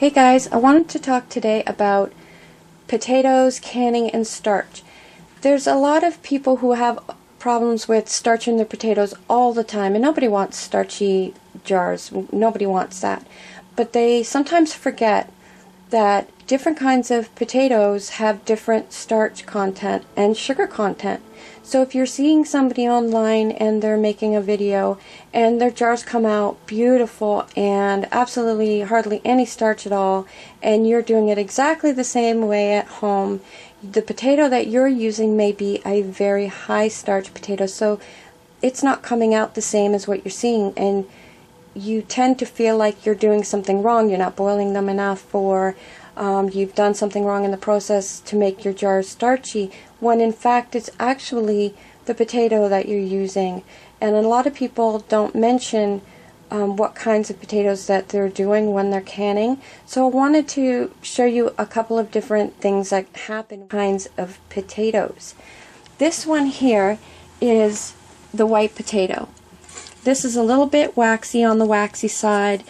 Hey guys, I wanted to talk today about potatoes, canning, and starch. There's a lot of people who have problems with starching their potatoes all the time, and nobody wants starchy jars. Nobody wants that. But they sometimes forget that different kinds of potatoes have different starch content and sugar content. So if you're seeing somebody online and they're making a video and their jars come out beautiful and absolutely hardly any starch at all, and you're doing it exactly the same way at home, the potato that you're using may be a very high starch potato, so it's not coming out the same as what you're seeing, and you tend to feel like you're doing something wrong. You're not boiling them enough, or you've done something wrong in the process to make your jars starchy, when in fact it's actually the potato that you're using. And a lot of people don't mention what kinds of potatoes that they're doing when they're canning. So I wanted to show you a couple of different things that happen with kinds of potatoes. This one here is the white potato. This is a little bit waxy on the waxy side.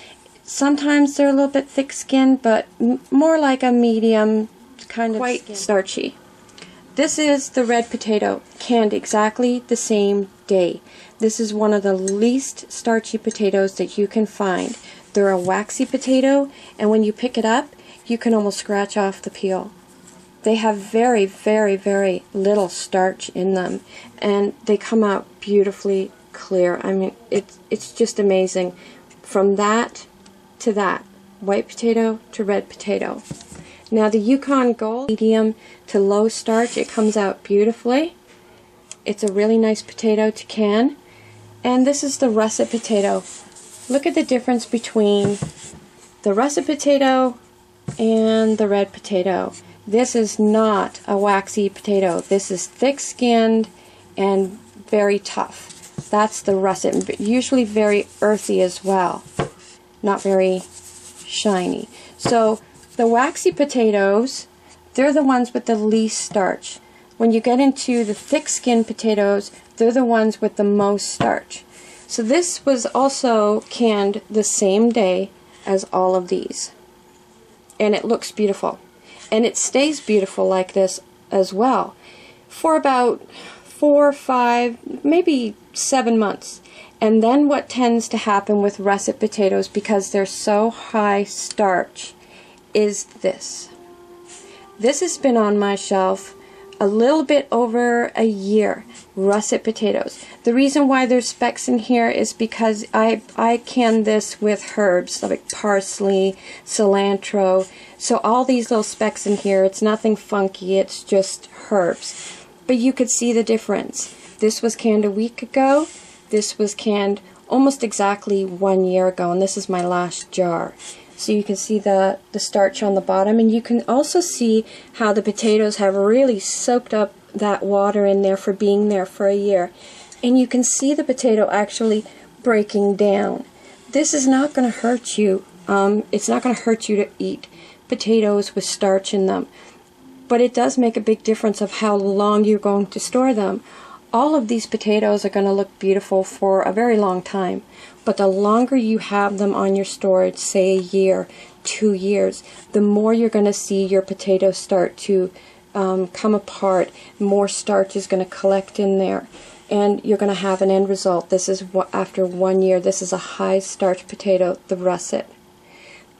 Sometimes they're a little bit thick-skinned, but more like a medium kind of quite skin. Starchy. This is the red potato, canned exactly the same day. This is one of the least starchy potatoes that you can find. They're a waxy potato, and when you pick it up, you can almost scratch off the peel. They have very, very, very little starch in them, and they come out beautifully clear. I mean, it's just amazing. From that to that, white potato to red potato. Now the Yukon Gold, medium to low starch, it comes out beautifully. It's a really nice potato to can. And this is the russet potato. Look at the difference between the russet potato and the red potato. This is not a waxy potato. This is thick-skinned and very tough. That's the russet, usually very earthy as well, not very shiny. So the waxy potatoes, they're the ones with the least starch. When you get into the thick-skinned potatoes, they're the ones with the most starch. So this was also canned the same day as all of these. And it looks beautiful. And it stays beautiful like this as well for about 4, 5, maybe 7 months. And then what tends to happen with russet potatoes, because they're so high starch, is this. This has been on my shelf a little bit over a year. Russet potatoes. The reason why there's specks in here is because I can this with herbs like parsley, cilantro. So all these little specks in here, it's nothing funky, it's just herbs. But you could see the difference. This was canned a week ago. This was canned almost exactly 1 year ago, and this is my last jar. So you can see the starch on the bottom, and you can also see how the potatoes have really soaked up that water in there for being there for a year. And you can see the potato actually breaking down. This is not going to hurt you. It's not going to hurt you to eat potatoes with starch in them. But it does make a big difference of how long you're going to store them. All of these potatoes are going to look beautiful for a very long time, but the longer you have them on your storage, say a year, 2 years, the more you're going to see your potatoes start to come apart. More starch is going to collect in there, and you're going to have an end result. This is what, after 1 year, this is a high starch potato, the russet.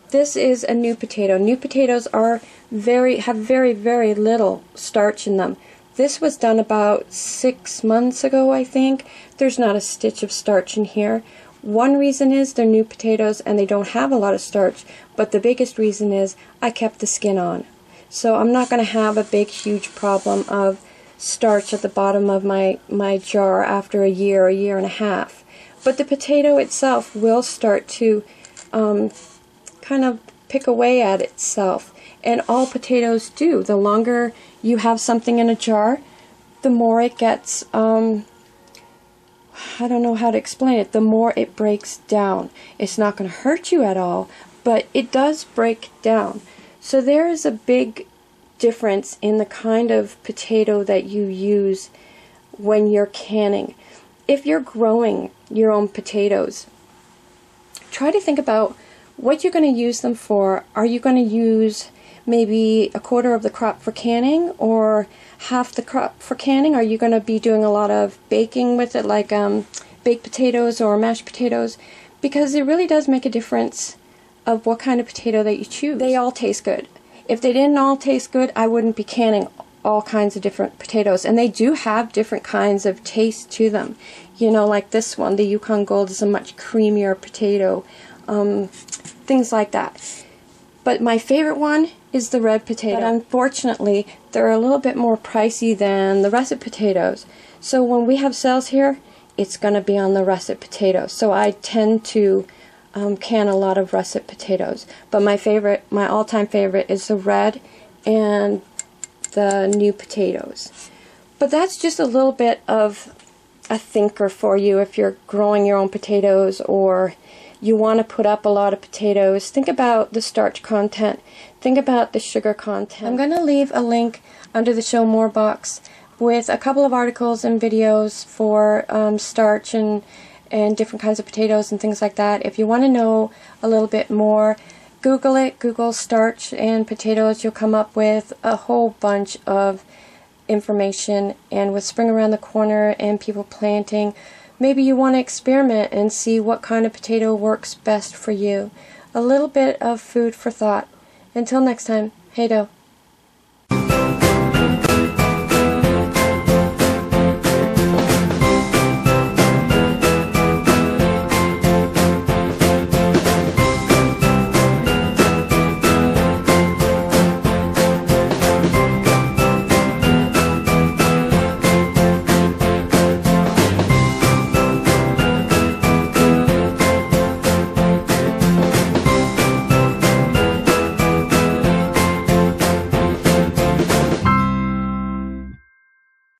This is a new potato. New potatoes have very, very little starch in them. This was done about 6 months ago, I think. There's not a stitch of starch in here. One reason is they're new potatoes and they don't have a lot of starch, but the biggest reason is I kept the skin on. So I'm not going to have a big, huge problem of starch at the bottom of my jar after a year and a half. But the potato itself will start to kind of pick away at itself. And all potatoes do. The longer you have something in a jar, the more it gets, I don't know how to explain it, the more it breaks down. It's not going to hurt you at all, but it does break down. So there is a big difference in the kind of potato that you use when you're canning. If you're growing your own potatoes, try to think about what you're going to use them for. Are you going to use maybe a quarter of the crop for canning or half the crop for canning? Are you going to be doing a lot of baking with it, like baked potatoes or mashed potatoes? Because it really does make a difference of what kind of potato that you choose. They all taste good. If they didn't all taste good, I wouldn't be canning all kinds of different potatoes. And they do have different kinds of taste to them. You know, like this one, the Yukon Gold, is a much creamier potato. Things like that. But my favorite one is the red potato. But unfortunately, they're a little bit more pricey than the russet potatoes. So when we have sales here, it's going to be on the russet potatoes. So I tend to can a lot of russet potatoes. But my all-time favorite is the red and the new potatoes. But that's just a little bit of a thinker for you if you're growing your own potatoes or you want to put up a lot of potatoes. Think about the starch content. Think about the sugar content. I'm going to leave a link under the Show More box with a couple of articles and videos for starch and different kinds of potatoes and things like that. If you want to know a little bit more, Google it. Google starch and potatoes. You'll come up with a whole bunch of information. And with spring around the corner and people planting, maybe you want to experiment and see what kind of potato works best for you. A little bit of food for thought. Until next time, hey do.